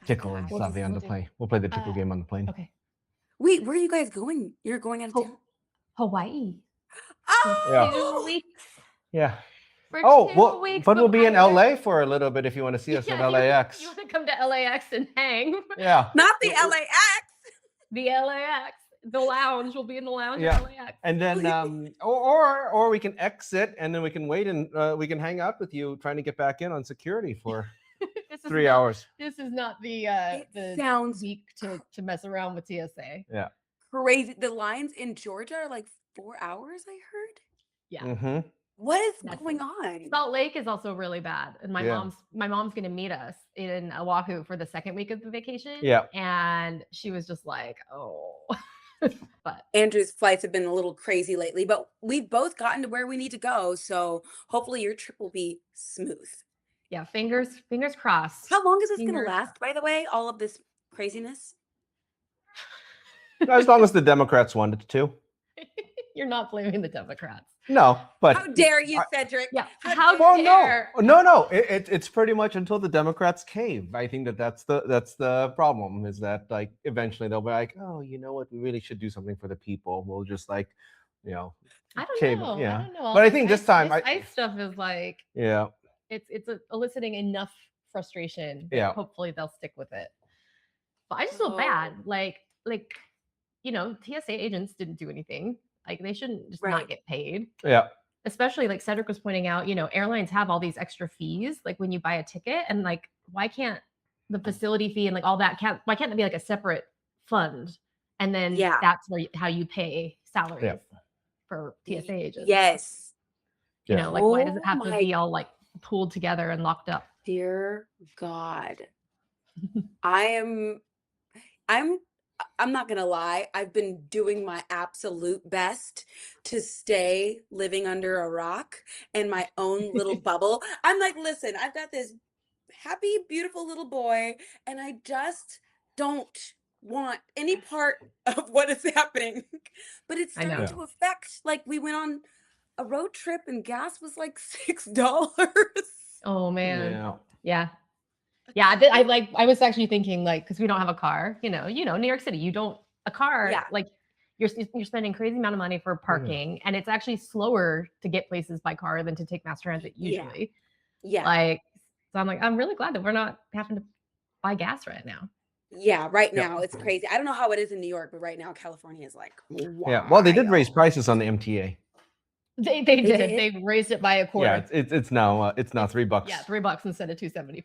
tickle and Savi on the plane. We'll play the tickle game on the plane. Okay. Wait, where are you guys going? You're going out of town? Hawaii. Oh! 2 weeks. Yeah. For Oh, 2 well, weeks. but we'll be in before- LA for a little bit if you want to see us at LAX. You want to come to LAX and hang? Yeah. Not the LAX. The LAX. The lounge. We'll be in the lounge Yeah. at LAX. And then, or we can exit and then we can wait and we can hang out with you trying to get back in on security for 3 hours. This is not the sounds week to mess around with TSA. Yeah. Crazy. The lines in Georgia are like 4 hours, I heard. Yeah. Mm-hmm. What is going on? Salt Lake is also really bad. And my mom's going to meet us in Oahu for the second week of the vacation. Yeah. And she was just like, oh. But Andrew's flights have been a little crazy lately, but we've both gotten to where we need to go. So hopefully your trip will be smooth. Yeah, fingers crossed. How long is this going to last, by the way? All of this craziness? As long as the Democrats wanted to. You're not blaming the Democrats. No, but how dare you, Cedric? Yeah. How dare? No. It's pretty much until the Democrats cave. I think that's the problem. Is that like eventually they'll be like, oh, you know what? We really should do something for the people. We'll just like, I don't cave. know. Yeah. I don't know. But I think this time, ICE stuff is like, yeah, it's eliciting enough frustration. That Yeah. Hopefully they'll stick with it. But I just feel bad. Like TSA agents didn't do anything. Like they shouldn't just not get paid. Yeah. Especially like Cedric was pointing out, airlines have all these extra fees, like when you buy a ticket, and like, why can't the facility fee and like all that why can't it be like a separate fund? And then that's how you pay salaries for TSA agents. Yes. Like why does it have to be all like pooled together and locked up? Dear God. I'm not gonna lie. I've been doing my absolute best to stay living under a rock in my own little bubble. I'm like, listen, I've got this happy, beautiful little boy, and I just don't want any part of what is happening. But it's starting to affect. Like we went on a road trip and gas was like $6. Oh man. Yeah. I was actually thinking like, because we don't have a car, New York City, you don't a car, like you're spending crazy amount of money for parking, and it's actually slower to get places by car than to take mass transit usually. Yeah. Like, so I'm like, I'm really glad that we're not having to buy gas right now. Yeah, right now it's crazy. I don't know how it is in New York, but right now California is like wild. Yeah. Well, they did raise prices on the MTA. They did. They raised it by a quarter. Yeah, it's now $3. Yeah, $3 instead of $2.75.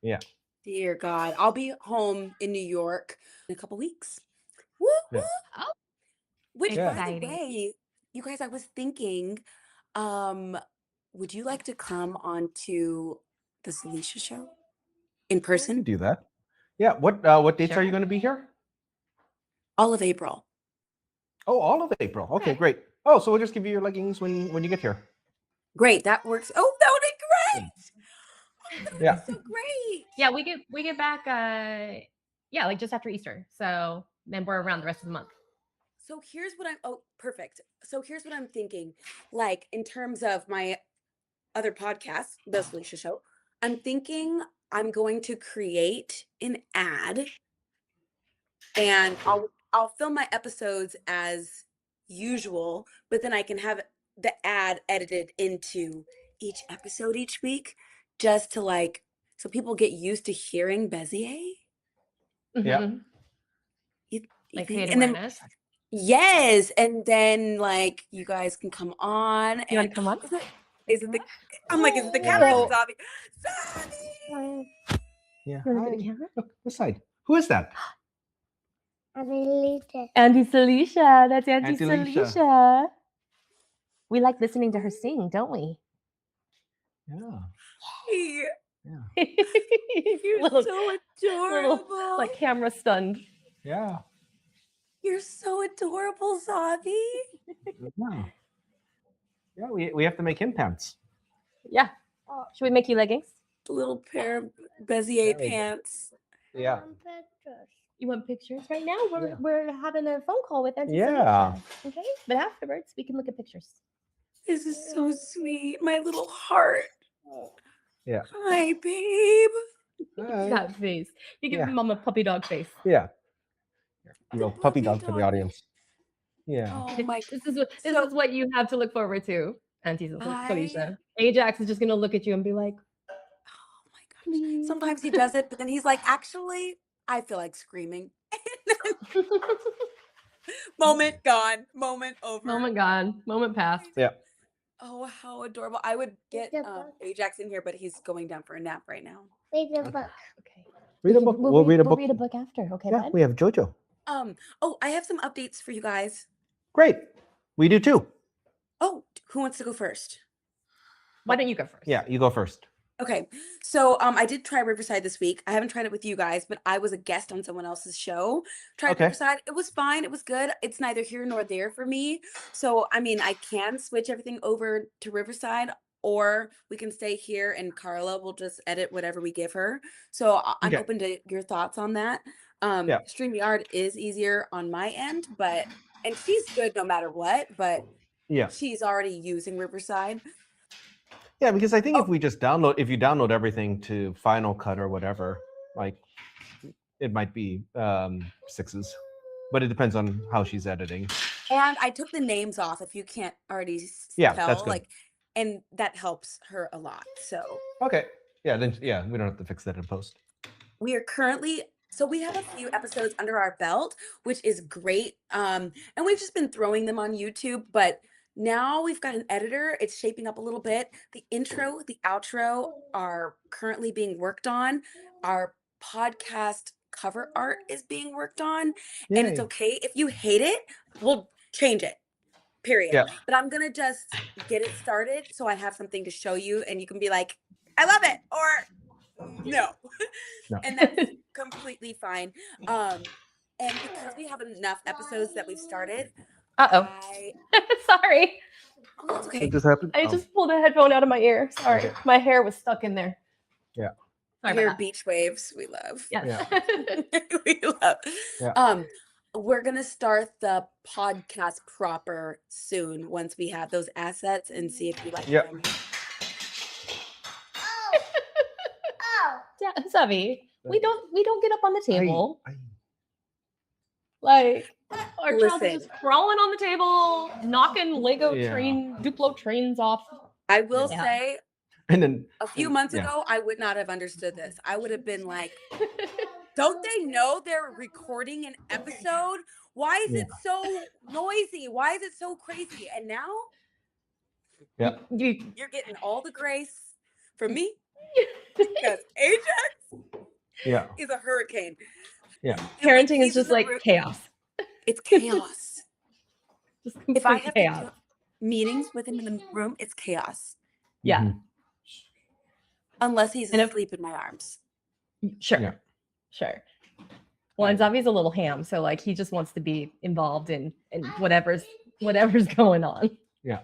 Yeah. Dear God, I'll be home in New York in a couple weeks. Woo! Yeah. Oh, which by the way, you guys, I was thinking, would you like to come on to the Salisha show in person? Do that. Yeah. What dates are you going to be here? All of April. Oh, all of April. Okay, great. Oh, so we'll just give you your leggings when you get here. Great, that works. Oh, that would be great. Oh, that would be so great. Yeah, we get back like just after Easter. So then we're around the rest of the month. So here's what perfect. So here's what I'm thinking. Like in terms of my other podcast, the Salisha Show, I'm thinking I'm going to create an ad, and I'll film my episodes as usual, but then I can have the ad edited into each episode each week, just to like, so people get used to hearing Bézier. Yeah. Like create awareness. Yes, and then like you guys can come on. You want to come on? Is it the? I'm like, is it the camera? Or Zabi? Zabi! Yeah. You want to look at the camera? Look this side. Who is that? Auntie Salisha. That's Auntie Auntie Salisha. We like listening to her sing, don't we? Yeah. Yeah. You're so adorable. Like camera stunned. Yeah. You're so adorable, Zabi. Yeah. Yeah, we have to make him pants. Yeah. Should we make you leggings? A little pair of Bézier pants. Yeah. You want pictures right now? We're having a phone call with Auntie Yeah. Salisha. Okay, but afterwards we can look at pictures. This is so sweet. My little heart. Yeah. Hi, babe. That face. You give mom a puppy dog face. Yeah. Real puppy dog for the audience. Yeah. Oh my. This is what you have to look forward to, Auntie Salisha. Ajax is just gonna look at you and be like, oh my gosh. Sometimes he does it, but then he's like, actually, I feel like screaming. Moment gone. Moment over. Moment gone. Moment passed. Yeah. Oh, how adorable. I would get Ajax in here, but he's going down for a nap right now. Read a book. Okay. Read a book. We'll read a book. We'll read a book after. Okay, yeah, bud? we have JoJo. Oh, I have some updates for you guys. Great. We do too. Oh, who wants to go first? Why don't you go first? Yeah, you go first. Okay. So I did try Riverside this week. I haven't tried it with you guys, but I was a guest on someone else's show. Tried Riverside. It was fine. It was good. It's neither here nor there for me. So, I mean, I can switch everything over to Riverside, or we can stay here and Carla will just edit whatever we give her. So I'm open to your thoughts on that. StreamYard is easier on my end, and she's good no matter what, but she's already using Riverside. Yeah, because I think if you download everything to Final Cut or whatever, like it might be 6s, but it depends on how she's editing. And I took the names off if you can't already tell, that's good. And that helps her a lot. So okay, we don't have to fix that in post. We are currently. So we have a few episodes under our belt, which is great. And we've just been throwing them on YouTube, but now we've got an editor. It's shaping up a little bit. The intro, the outro are currently being worked on. Our podcast cover art is being worked on. Yay. And it's okay. If you hate it, we'll change it. Period. Yeah. But I'm going to just get it started so I have something to show you and you can be like, I love it, or no. And that's completely fine. And because we have enough episodes that we've started. Sorry. Oh, that's okay. What just happened? I just pulled a headphone out of my ear. Sorry. Okay. My hair was stuck in there. Yeah. Sorry about beach waves. We love. Yes. Yeah. We love. Yeah. We're going to start the podcast proper soon once we have those assets and see if you like them. Yeah, Savvy, we don't get up on the table. Like our child is just crawling on the table, knocking Lego Duplo trains off. I will say, and then a few months ago, I would not have understood this. I would have been like, don't they know they're recording an episode? Why is it so noisy? Why is it so crazy? And now you're getting all the grace from me because Ajax is a hurricane. Yeah. Parenting is just like chaos. It's chaos. If I have to do meetings with him in the room, it's chaos. Yeah. Mm-hmm. Unless he's asleep in my arms. Sure. Yeah. Sure. Well, and Zavi's a little ham, so like he just wants to be involved in whatever's going on. Yeah.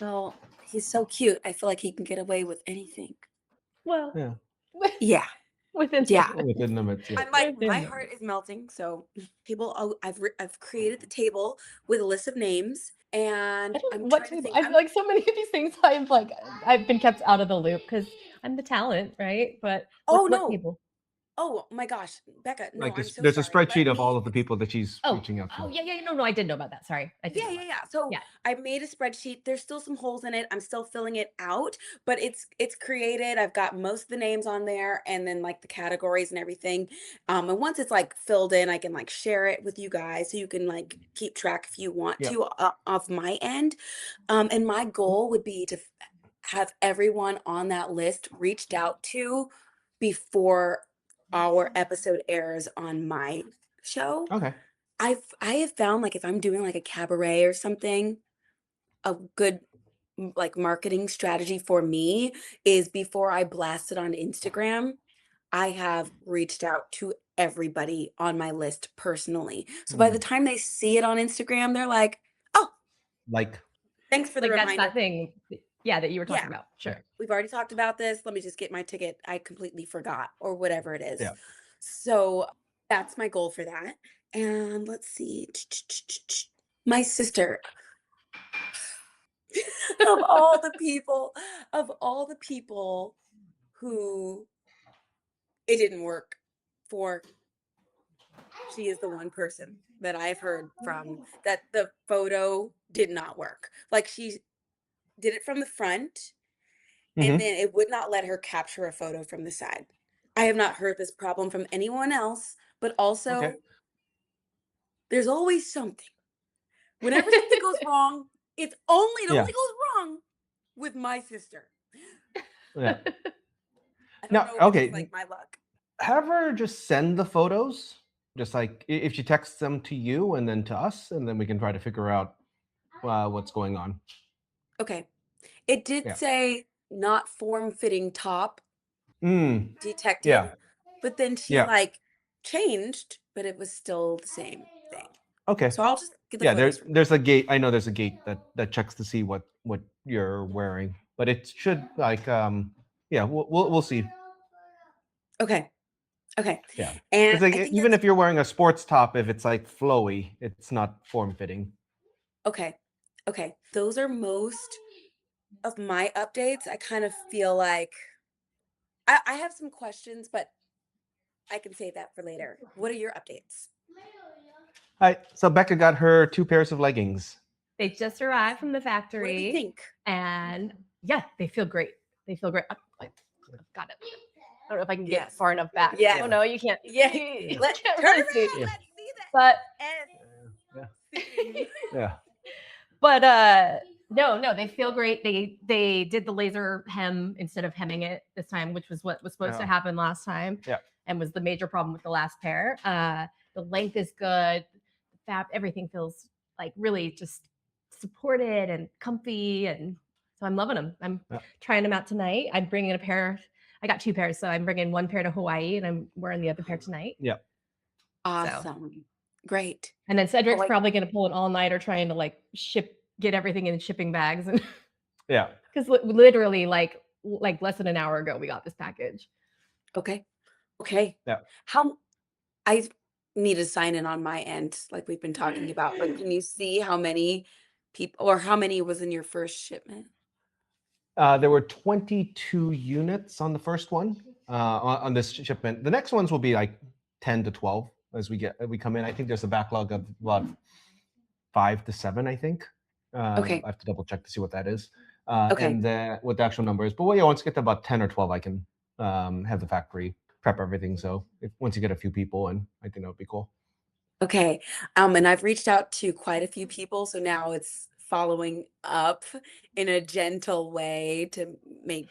Well, he's so cute. I feel like he can get away with anything. Well. Yeah. Within limits. Yeah. My heart is melting. So people, I've created the table with a list of names, and I feel like so many of these things I've been kept out of the loop because I'm the talent, right? But what table? Oh my gosh, Becca! No, like there's a spreadsheet of all of the people that she's reaching out to. Oh yeah, no, I did know about that. Sorry, Yeah. So I made a spreadsheet. There's still some holes in it. I'm still filling it out, but it's created. I've got most of the names on there, and then like the categories and everything. And once it's like filled in, I can like share it with you guys, so you can like keep track if you want to of my end. And my goal would be to have everyone on that list reached out to before our episode airs on my show. Okay. I have found like if I'm doing like a cabaret or something, a good like marketing strategy for me is before I blast it on Instagram, I have reached out to everybody on my list personally. So by the time they see it on Instagram, they're like, oh, thanks for the reminder. That's that thing. Yeah, that you were talking about. Sure. We've already talked about this. Let me just get my ticket. I completely forgot or whatever it is. Yeah. So that's my goal for that. And let's see. My sister. of all the people who it didn't work for. She is the one person that I've heard from that the photo did not work. Like she did it from the front and then it would not let her capture a photo from the side. I have not heard this problem from anyone else, but also there's always something. Whenever something goes wrong, it only goes wrong with my sister. Yeah. I don't know if it's like my luck. Have her just send the photos, just like if she texts them to you and then to us, and then we can try to figure out what's going on. Okay. It did say not form-fitting top detected. Yeah. But then she like changed, but it was still the same thing. Okay. So I'll just get the photos. There's a gate. I know there's a gate that checks to see what you're wearing, but it should like we'll see. Okay. Yeah. And like, even if you're wearing a sports top, if it's like flowy, it's not form fitting. Okay. Those are most of my updates. I kind of feel like I have some questions, but I can save that for later. What are your updates? All right. So Becca got her 2 pairs of leggings. They just arrived from the factory. What do you think? And yeah, they feel great. Got it. I don't know if I can get far enough back. Yeah. Oh no, you can't. Yeah. Let's Let's see that. But no, they feel great. They did the laser hem instead of hemming it this time, which was what was supposed to happen last time. Yeah. And was the major problem with the last pair. The length is good. Everything feels like really just supported and comfy, and so I'm loving them. I'm trying them out tonight. I'm bringing a pair. I got 2 pairs, so I'm bringing 1 pair to Hawaii, and I'm wearing the other pair tonight. Yeah. Awesome. So. Great. And then Cedric's probably going to pull an all-nighter trying to get everything in shipping bags, and because literally like less than an hour ago we got this package. Okay. Yeah. How I need to sign in on my end, like we've been talking about, but can you see how many people or how many was in your first shipment? There were 22 units on the first one on this shipment. The next ones will be like 10 to 12 as we come in. I think there's a backlog of about 5 to 7. I think. I have to double check to see what that is. And what the actual number is. But once you get to about 10 or 12, I can have the factory prep everything. So once you get a few people in, I think that would be cool. Okay. And I've reached out to quite a few people, so now it's following up in a gentle way to make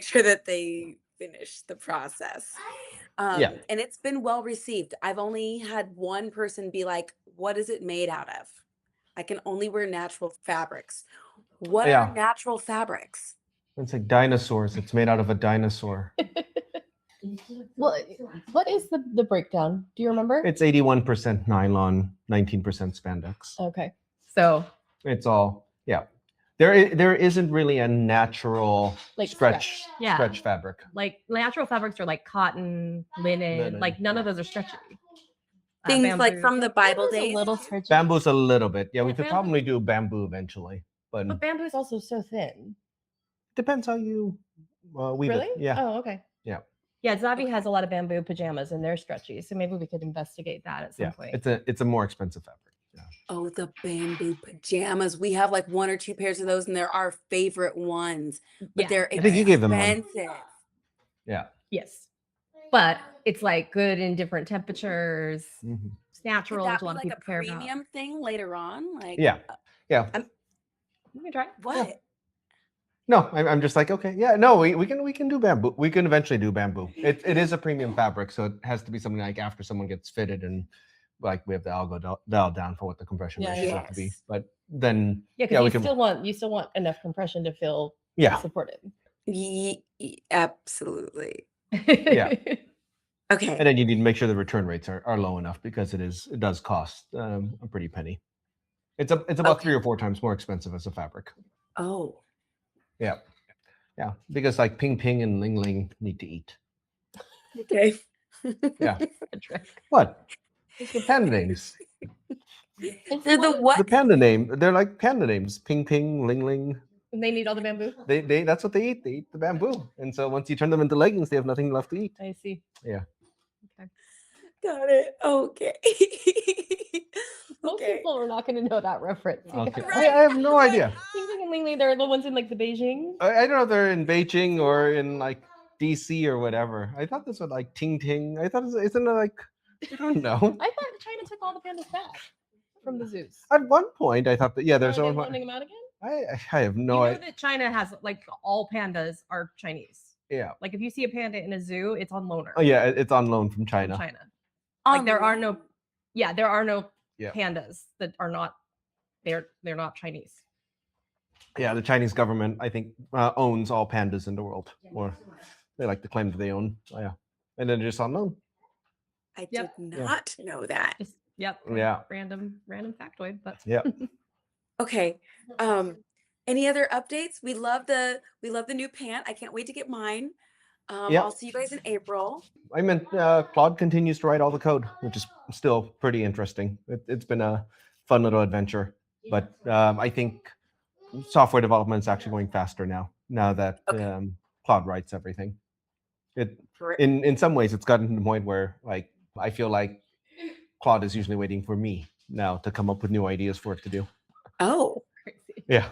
sure that they finish the process. And it's been well received. I've only had one person be like, "What is it made out of? I can only wear natural fabrics." What are natural fabrics? It's like dinosaurs. It's made out of a dinosaur. Well, what is the breakdown? Do you remember? It's 81% nylon, 19% spandex. Okay. So it's all There isn't really a natural stretch fabric. Like natural fabrics are like cotton, linen. Like none of those are stretchy. Things bamboo. Like from the Bible days. Bamboo's a little bit. Yeah, we could probably do bamboo eventually, but bamboo is also so thin. Depends how you weave really? it. Yeah. Oh, okay. Yeah. Yeah, Zavi has a lot of bamboo pajamas and they're stretchy, so maybe we could investigate that at some point. It's a more expensive fabric. Yeah. Oh, the bamboo pajamas. We have like 1 or 2 pairs of those, and they're our favorite ones. But they're expensive. I think you gave them one. Yeah. Yes. But it's like good in different temperatures. Mm-hmm. It's natural. Could that a lot be of people like a premium thing later on? Like yeah. You can try. What? Yeah. No, I'm just like, okay, yeah, no, we can do bamboo. We can eventually do bamboo. It is a premium fabric, so it has to be something like after someone gets fitted and like we have the algo dialed down for what the compression ratios have to be. But then because you still want enough compression to feel supported. Absolutely. Yeah. Okay. And then you need to make sure the return rates are low enough because it does cost a pretty penny. It's about 3 or 4 times more expensive as a fabric. Oh. Yeah. Yeah. Because like Ping Ping and Ling Ling need to eat. Okay. Yeah. What? It's the panda names. They're the what? The panda name. They're like panda names. Ping Ping, Ling Ling. And they need all the bamboo. They that's what they eat. They eat the bamboo, and so once you turn them into leggings, they have nothing left to eat. I see. Yeah. Okay. Got it. Okay. Most people are not going to know that reference. Okay. Right. I have no idea. Mainly, they're the ones in like the Beijing. I don't know if they're in Beijing or in like DC or whatever. I thought this was like Ting Ting. I thought isn't it like I don't know. I thought China took all the pandas back from the zoos. At one point, I thought that there's Are they one. loaning them out again? I have no You know idea. that China has like all pandas are Chinese. Yeah. Like if you see a panda in a zoo, it's on loaner. Oh yeah, it's on loan from China. Like there are no Yeah. pandas that are not they're not Chinese. Yeah, the Chinese government, I think, owns all pandas in the world, or they like to claim that they own. Oh, yeah, and then they're just on loan. I did not know that. Just, yep. Yeah. Random factoid, but Yeah. Okay. Any other updates? We love the new pant. I can't wait to get mine. I'll see you guys in April. I meant Claude continues to write all the code, which is still pretty interesting. It's been a fun little adventure, but I think software development is actually going faster now that Claude writes everything. In some ways it's gotten to the point where like I feel like Claude is usually waiting for me now to come up with new ideas for it to do. Oh, yeah.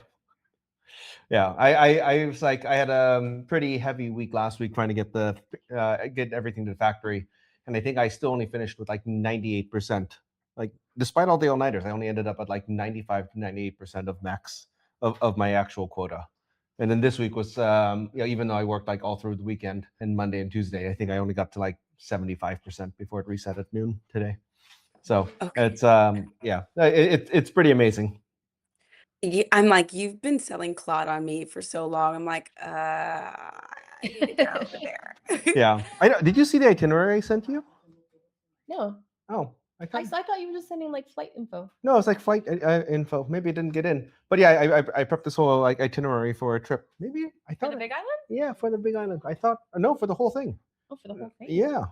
I was like I had a pretty heavy week last week trying to get everything to the factory, and I think I still only finished with like 98%. Like despite all the all-nighters, I only ended up at like 95 to 98% of max of my actual quota. And then this week was even though I worked like all through the weekend and Monday and Tuesday, I think I only got to like 75% before it reset at noon today. So it's it's pretty amazing. I'm like, you've been selling Claude on me for so long. I'm like, I need to get over there. Yeah. Did you see the itinerary I sent you? No. Oh. I thought you were just sending like flight info. No, it's like flight info. Maybe it didn't get in. But yeah, I prepped this whole like itinerary for a trip. Maybe I thought for the Big Island? Yeah, for the Big Island. I thought no, for the whole thing. Oh, for the whole thing? Yeah.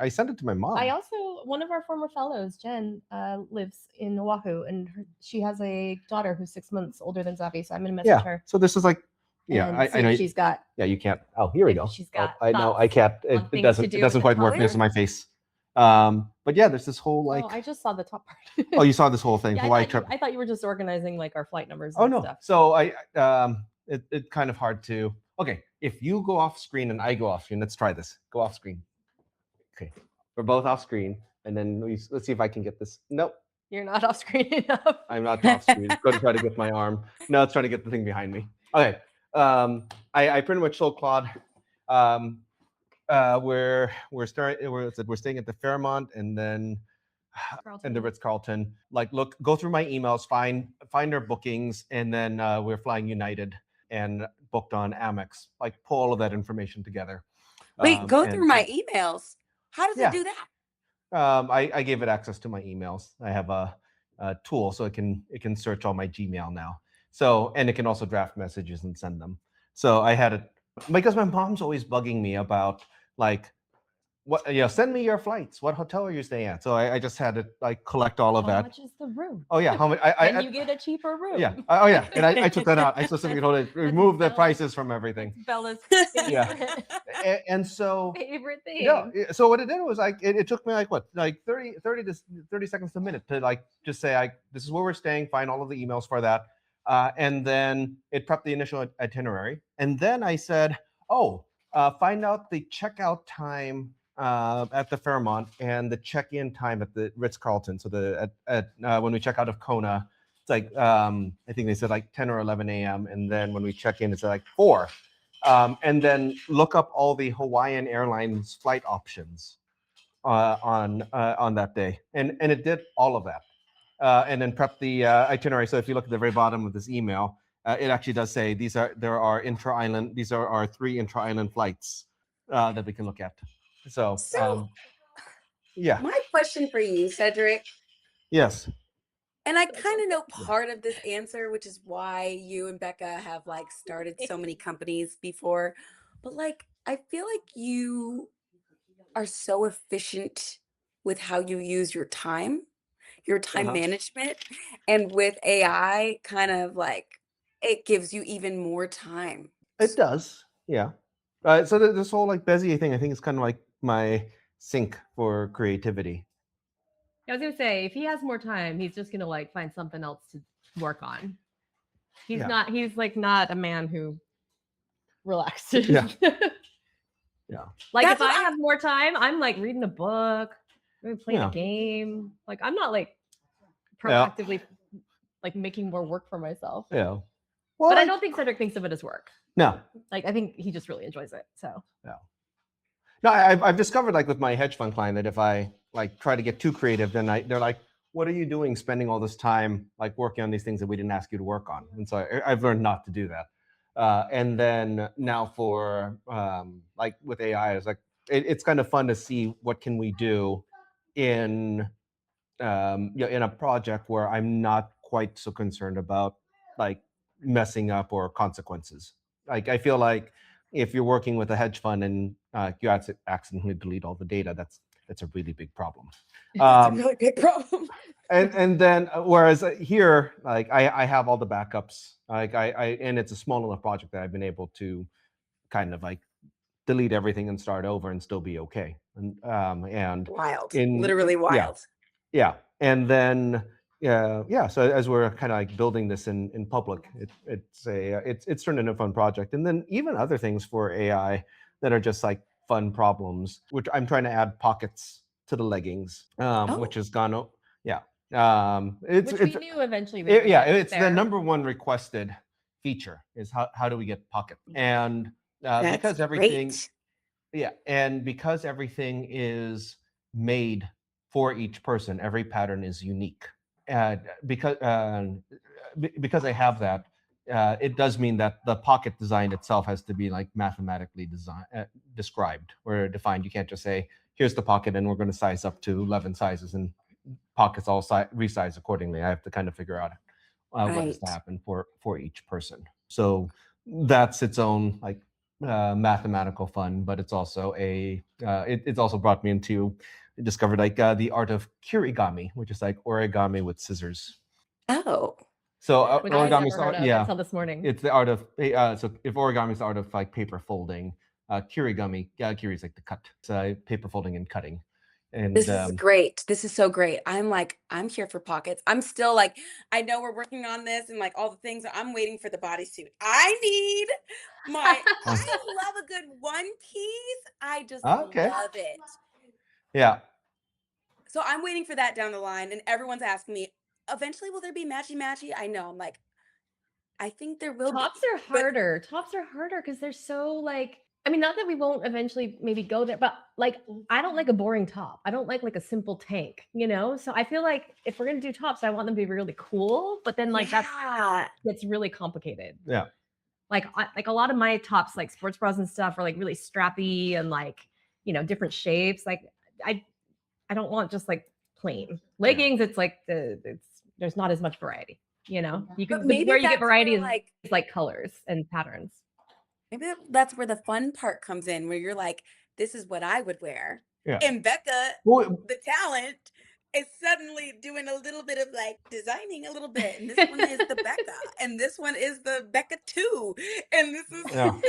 I sent it to my mom. I also, one of our former fellows, Jen, lives in Oahu, and she has a daughter who's 6 months older than Zavi, so I'm going to message her. So this is like, I know she's got. Yeah, you can't. Oh, here we go. She's got. I know I can't. It doesn't quite work next to my face. But yeah, there's this whole like. Oh, I just saw the top part. Oh, you saw this whole thing. Hawaii trip. I thought you were just organizing like our flight numbers. Oh and no. Stuff. So it's kind of hard to. Okay, if you go off screen and I go off screen, let's try this. Go off screen. Okay, we're both off screen, and then let's see if I can get this. Nope. You're not off screen enough. I'm not off screen. Go to try to get my arm. No, it's trying to get the thing behind me. Okay. I pretty much told Claude. We're staying at the Fairmont and then and the Ritz-Carlton. Like, go through my emails, find our bookings, and then we're flying United and booked on Amex. Like, pull all of that information together. Wait, go through my emails. How does it do that? I gave it access to my emails. I have a tool so it can search all my Gmail now. So, and it can also draft messages and send them. So I had it because my mom's always bugging me about like, what, send me your flights. What hotel are you staying at? So I just had to like collect all of that. How much is the room? Oh yeah, how much? And you get a cheaper room. Yeah. Oh yeah, and I took that out. I specifically told it remove the prices from everything. Bella's favorite. And so favorite thing. Yeah. So what it did was like it took me like 30 seconds to a minute to like just say this is where we're staying. Find all of the emails for that, and then it prepped the initial itinerary. And then I said, find out the checkout time at the Fairmont and the check-in time at the Ritz-Carlton. So when we check out of Kona, it's like I think they said like 10 or 11 a.m. And then when we check in, it's like 4. And then look up all the Hawaiian Airlines flight options on that day, and it did all of that, and then prep the itinerary. So if you look at the very bottom of this email, it actually does say these are our 3 intra-island flights that we can look at. So yeah. My question for you, Cedric. Yes. And I kind of know part of this answer, which is why you and Becca have like started so many companies before. But like, I feel like you are so efficient with how you use your time management, and with AI kind of like it gives you even more time. It does, yeah. So this whole like Bézier thing, I think is kind of like my sink for creativity. I was gonna say, if he has more time, he's just gonna like find something else to work on. He's not a man who relaxes. Yeah. Like if I have more time, I'm like reading a book, playing a game. Like I'm not like proactively like making more work for myself. Yeah. Well, but I don't think Cedric thinks of it as work. No. Like I think he just really enjoys it. So. Yeah. No, I've discovered like with my hedge fund client that if I like try to get too creative, then they're like, "What are you doing, spending all this time like working on these things that we didn't ask you to work on?" And so I've learned not to do that. And then now for like with AI, it's like it's kind of fun to see what can we do in in a project where I'm not quite so concerned about like messing up or consequences. Like I feel like if you're working with a hedge fund and you accidentally delete all the data, that's a really big problem. That's a really big problem. and then whereas here, like I have all the backups, like I and it's a small enough project that I've been able to kind of like delete everything and start over and still be okay. And wild, literally wild. Yeah. And then so as we're kind of like building this in public, it's turned into a fun project. And then even other things for AI that are just like fun problems, which I'm trying to add pockets to the leggings, which has gone which we knew eventually. It's the number one requested feature is how do we get pocket? And because everything because everything is made for each person, every pattern is unique. Because I have that, it does mean that the pocket design itself has to be like mathematically described or defined. You can't just say, here's the pocket and we're going to size up to 11 sizes and pockets all resize accordingly. I have to kind of figure out what has to happen for each person. So that's its own like mathematical fun, but it's also it's also brought me into discovered like the art of kirigami, which is like origami with scissors. Oh. So origami until this morning. It's the art of so if origami is the art of like paper folding, kirigami, kiri is like the cut. So paper folding and cutting. And this is great. This is so great. I'm here for pockets. I'm still like, I know we're working on this and like all the things. I'm waiting for the bodysuit. I love a good one piece. I just love it. Yeah. So I'm waiting for that down the line, and everyone's asking me, eventually will there be matchy? I know. I'm like, I think there will. Tops are harder. Tops are harder because they're so like, I mean, not that we won't eventually maybe go there, but like, I don't like a boring top. I don't like a simple tank, you know? So I feel like if we're going to do tops, I want them to be really cool, but then like that's really complicated. Yeah. Like a lot of my tops, like sports bras and stuff, are like really strappy and like, you know, different shapes. Like I don't want just like plain leggings. It's like there's not as much variety, you know. You can where you get variety is like colors and patterns. Maybe that's where the fun part comes in, where you're like, this is what I would wear. Yeah. And Becca, the talent, is suddenly doing a little bit of like designing a little bit. And this one is the Becca, and this one is the Becca 2. And this is, like,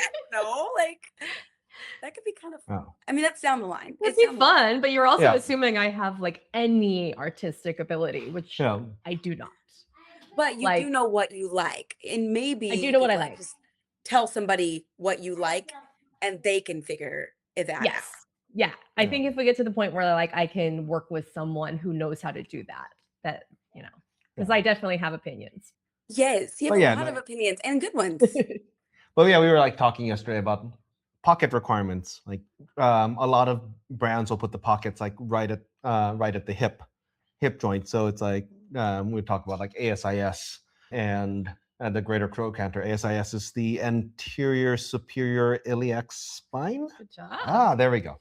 that could be kind of fun. I mean, that's down the line. It'd be fun, but you're also assuming I have like any artistic ability, which I do not. But you do know what you like. And maybe I do know what I like. Just tell somebody what you like and they can figure that out. Yeah. I think if we get to the point where like I can work with someone who knows how to do that, you know, because I definitely have opinions. Yes, you have a lot of opinions and good ones. But we were like talking yesterday about pocket requirements. Like a lot of brands will put the pockets like right at the hip joint. So it's like we talk about like ASIS and the greater trochanter. ASIS is the anterior superior iliac spine. Good job. There we go.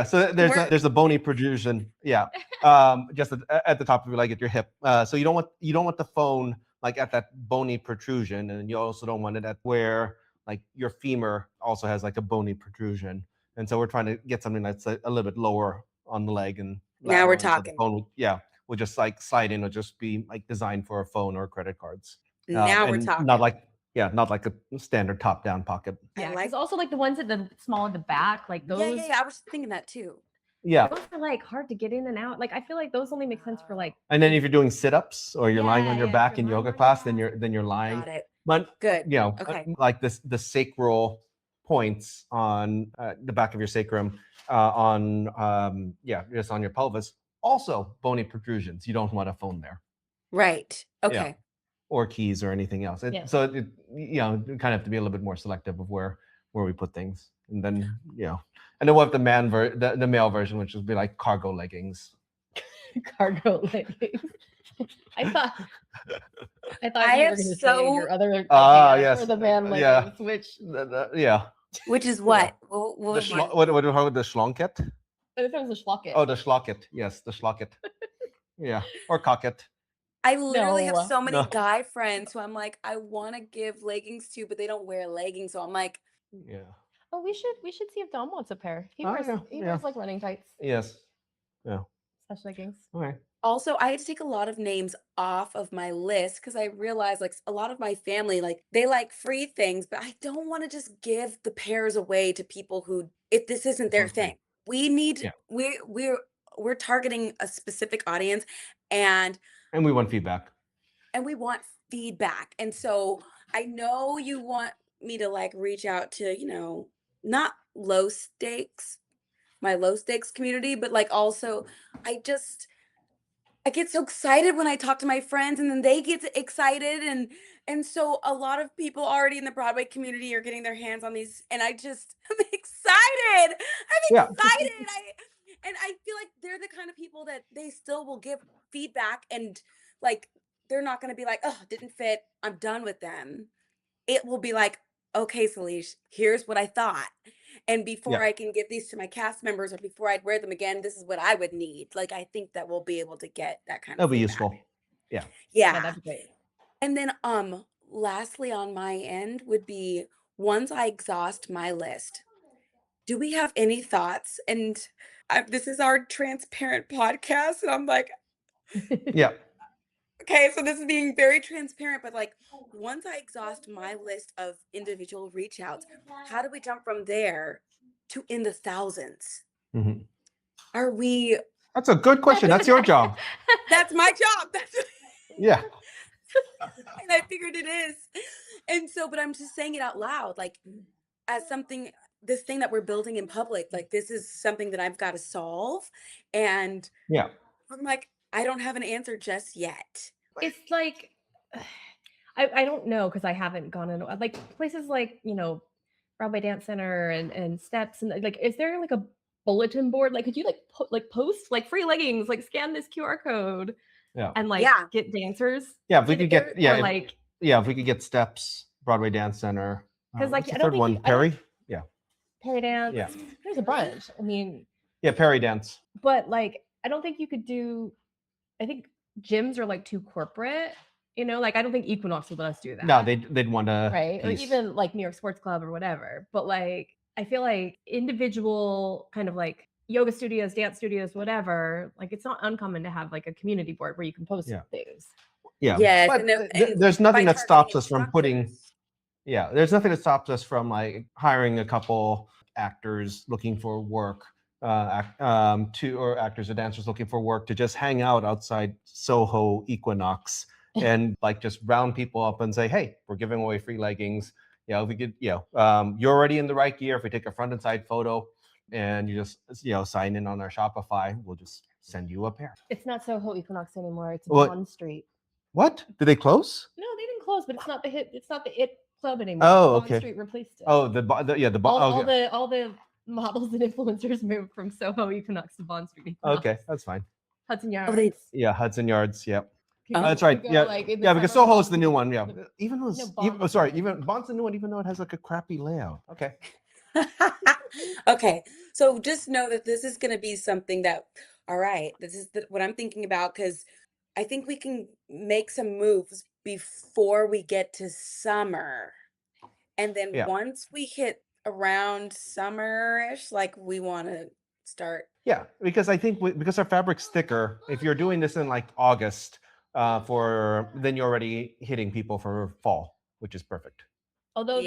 So there's a bony protrusion. Just at the top of your leg at your hip. So you don't want the phone like at that bony protrusion, and you also don't want it at where like your femur also has like a bony protrusion. And so we're trying to get something that's a little bit lower on the leg, and now we're talking. So the phone will just like slide in. It'll just be like designed for a phone or credit cards. Now we're and talking. not like a standard top-down pocket. Yeah, like because also like the ones at the small at the back, like those. Yeah. I was thinking that too. Yeah. Those are like hard to get in and out. Like I feel like those only make sense for like. And then if you're doing sit-ups or you're lying on your if back you're in lying yoga on class, your then you're lying. Got it. But Good. Okay. Like the sacral points on the back of your sacrum, just on your pelvis. Also, bony protrusions. You don't want a phone there. Right. Okay. Yeah. Or keys or anything else. So it, you kind of have to be a little bit more selective of where we put things. And then and then we'll have the male version, which would be like cargo leggings. Cargo leggings. I thought you were going to say your other yes, for the man leggings, which Which is what? What would the schlonket? I thought it was a schlocket. Oh, the schlocket. Yes, the schlocket. Yeah, or cocket. I literally have so many No. guy friends who I'm like, I want to give leggings to, but they don't wear leggings. So I'm like, yeah. Oh, we should see if Dom wants a pair. He wears like running tights. Yes. Yeah. Slash leggings. Okay. Also, I had to take a lot of names off of my list because I realized like a lot of my family, like they like free things, but I don't want to just give the pairs away to people who, if this isn't their thing. We need, we're targeting a specific audience and we want feedback. And so I know you want me to like reach out to, not low stakes, my low stakes community, but like also I get so excited when I talk to my friends and then they get excited and so a lot of people already in the Broadway community are getting their hands on these and I'm excited. And I feel like they're the kind of people that they still will give feedback and like they're not going to be like, oh, didn't fit. I'm done with them. It will be like, okay, Salisha, here's what I thought. And before I can give these to my cast members or before I'd wear them again, this is what I would need. Like, I think that we'll be able to get that kind of That'll be feedback. useful. Yeah. Yeah. That'd be great. And then lastly on my end would be once I exhaust my list, do we have any thoughts? And this is our transparent podcast. And I'm like, yeah. Okay, so this is being very transparent, but like once I exhaust my list of individual reach outs, how do we jump from there to in the thousands? Mm-hmm. Are we? That's a good question. That's your job. That's my job. Yeah. And I figured it is. And so, but I'm just saying it out loud, like as something, this thing that we're building in public, like this is something that I've got to solve. And I'm like, I don't have an answer just yet. It's like, I don't know because I haven't gone in like places like, Broadway Dance Center and Steps and like, is there like a bulletin board? Like, could you like post like free leggings, like scan this QR code and like get dancers? Yeah, if we could get, if we could get Steps, Broadway Dance Center. Because like, the third one, Perry? Perry Dance. Yeah. There's a bunch. I mean. Yeah, Perry Dance. But like, I don't think you could do, I think gyms are like too corporate, like I don't think Equinox would let us do that. No, they'd want to. Right. Or even like New York Sports Club or whatever. But like, I feel like individual kind of like yoga studios, dance studios, whatever, like it's not uncommon to have like a community board where you can post things. Yeah. Yes. But there's nothing that stops us from putting. Yeah. There's nothing that stops us from like hiring a couple actors looking for work. Or actors or dancers looking for work to just hang out outside Soho Equinox and like just round people up and say, hey, we're giving away free leggings. If we could, you're already in the right gear. If we take a front and side photo and you just, sign in on our Shopify, we'll just send you a pair. It's not Soho Equinox anymore. It's Bond Street. What? Did they close? No, they didn't close, but it's not the It Club anymore. Oh, Bond okay. Street replaced it. Oh, all the models and influencers moved from Soho Equinox to Bond Street Equinox. Okay, that's fine. Hudson Yards. Hudson Yards. Yep. Oh, that's right. Yeah, like because Soho's the new one. Yeah, even Bond's the new one, even though it has like a crappy layout. Okay. Okay, so just know that this is going to be something that, all right, this is what I'm thinking about because I think we can make some moves before we get to summer, and then once we hit around summer-ish, like we want to start. Yeah, because I think because our fabric's thicker, if you're doing this in like August, for then you're already hitting people for fall, which is perfect. Although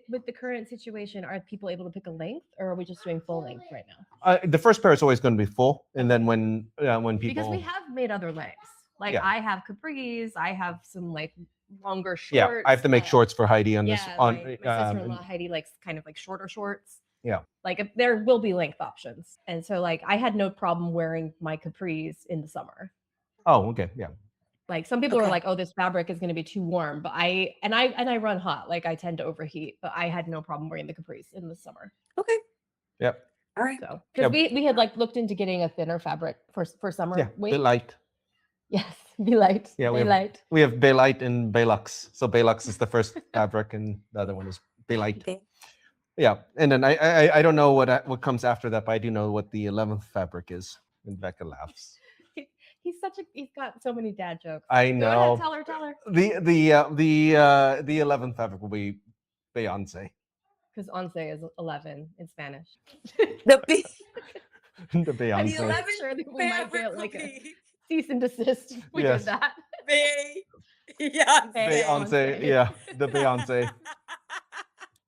with the current situation, are people able to pick a length, or are we just doing full length right now? The first pair is always going to be full, and then when people, because we have made other lengths. Like I have capris, I have some like longer shorts. Yeah, I have to make shorts for Heidi on this. On my sister-in-law Heidi likes kind of like shorter shorts. Yeah, like there will be length options, and so like I had no problem wearing my capris in the summer. Oh, okay, yeah. Like some people are like, oh, this fabric is going to be too warm, but I run hot. Like I tend to overheat, but I had no problem wearing the capris in the summer. Okay. Yep. All right. So because we had like looked into getting a thinner fabric for summer. Yeah, Be Light. Yes, Be Light. Yeah, we have Be Light and Belux. So Belux is the first fabric, and the other one is Be Light. Okay. Yeah, and then I don't know what comes after that, but I do know what the 11th fabric is. And Becca laughs. He's got so many dad jokes. I know. Go ahead, tell her. The 11th fabric will be Beyonce. Because once is 11 in Spanish. The Beyonce. The 11th sure that we might get like a cease and desist. We did that. Beyonce. Yeah, the Beyonce.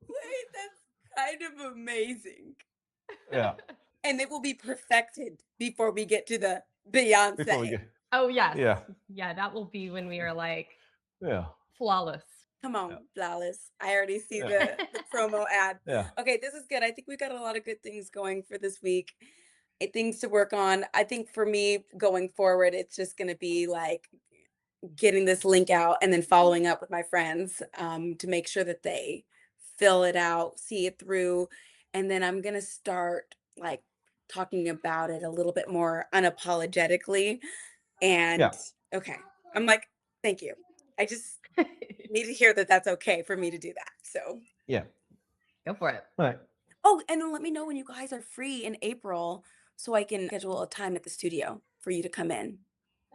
Wait, that's kind of amazing. Yeah. And it will be perfected before we get to the Beyonce. Oh yes. Yeah. Yeah, that will be when we are like flawless. Come on, flawless. I already see the promo ad. Yeah. Okay, this is good. I think we've got a lot of good things going for this week. Things to work on. I think for me going forward, it's just going to be like getting this link out and then following up with my friends to make sure that they fill it out, see it through. And then I'm going to start like talking about it a little bit more unapologetically. And okay, I'm like, thank you. I just need to hear that that's okay for me to do that. So go for it. All right. Oh, and then let me know when you guys are free in April so I can schedule a time at the studio for you to come in.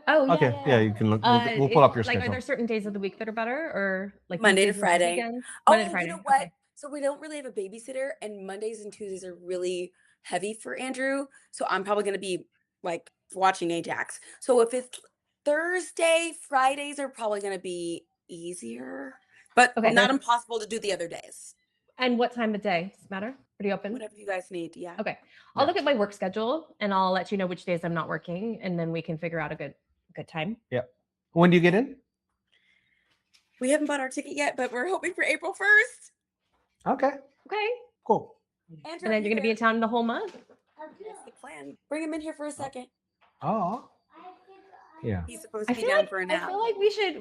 Oh, yeah. Okay. Yeah, you can look. We'll pull up your schedule. Like, are there certain days of the week that are better, or like Monday to Friday? Monday to Friday. You know what? Okay. So we don't really have a babysitter, and Mondays and Tuesdays are really heavy for Andrew. So I'm probably going to be like watching Ajax. So if it's Thursday, Fridays are probably going to be easier, but not impossible to do the other days. And what time of day? Does it matter? Pretty open? Whatever you guys need. Yeah. Okay. I'll look at my work schedule and I'll let you know which days I'm not working, and then we can figure out a good time. Yeah. When do you get in? We haven't bought our ticket yet, but we're hoping for April 1st. Okay. Cool. And then you're going to be in town the whole month? That's the plan. Bring him in here for a second. Oh. Yeah. He's supposed to be down for a nap. I feel like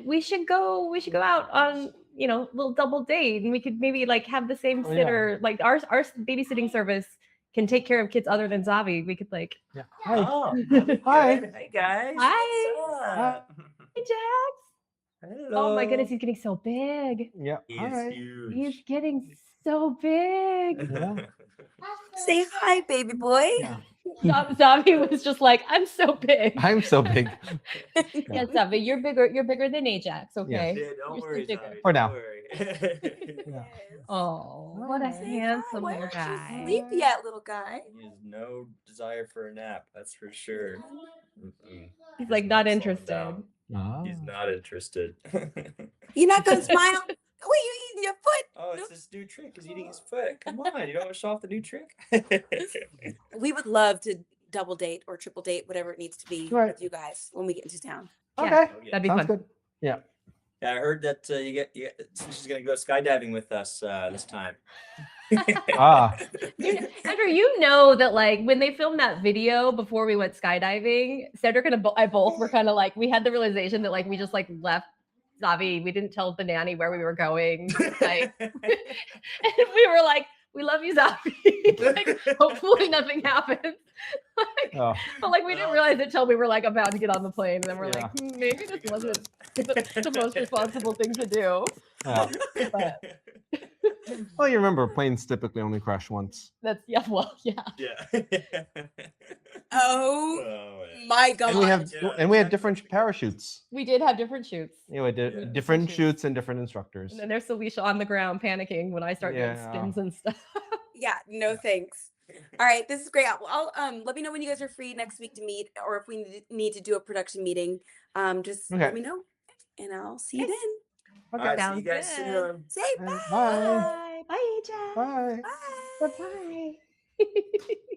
we should go out on, a little double date, and we could maybe like have the same sitter. Like our babysitting service can take care of kids other than Zavi. We could like Hi. Oh, Hi. Hey guys. Hi. Hey Jax. Hello. Oh my goodness, he's getting so big. Yeah. He's All right. huge. He's getting so big. Yeah. Say hi, baby boy. Yeah. Zavi was just like, I'm so big. I'm so big. Yes, Zavi, you're bigger than Ajax, okay? Yeah, don't worry, Zavi, For now. don't worry. Yeah. Oh, what a handsome little guy. Sleep yet, little guy? He has no desire for a nap, that's for sure. He's like not slowing interested. down. Oh. He's not interested. You're not gonna smile? Wait, you eating your foot? Oh, it's this new trick. He's eating his foot. Come on, you don't want to show off the new trick? We would love to double date or triple date, whatever it needs to be with you guys when we get into town. Okay. Yeah, that'd be Sounds fun. good. Yeah. Yeah, I heard that she's gonna go skydiving with us this time. Andrew, you know that like when they filmed that video before we went skydiving, Cedric and I both were kind of like, we had the realization that like we just like left Zavi. We didn't tell the nanny where we were going. Like, and we were like, we love you, Zavi. Like, hopefully nothing happens. But like we didn't realize it till we were like about to get on the plane, and then we're like, maybe this wasn't the most responsible thing to do. But, well, you remember planes typically only crash once. that's Yeah. Oh my God. And we had different parachutes. we did have different shoots. You know, we did different shoots and different instructors. And then there's Salisha on the ground panicking when I start doing spins and stuff. Yeah, no thanks. All right, this is great. I'll let me know when you guys are free next week to meet, or if we need to do a production meeting. Just let me know, and I'll see you Okay. then. All right, see Sounds you guys good. soon. Say Bye. bye. Bye. Bye, Aja. Bye. Bye-bye.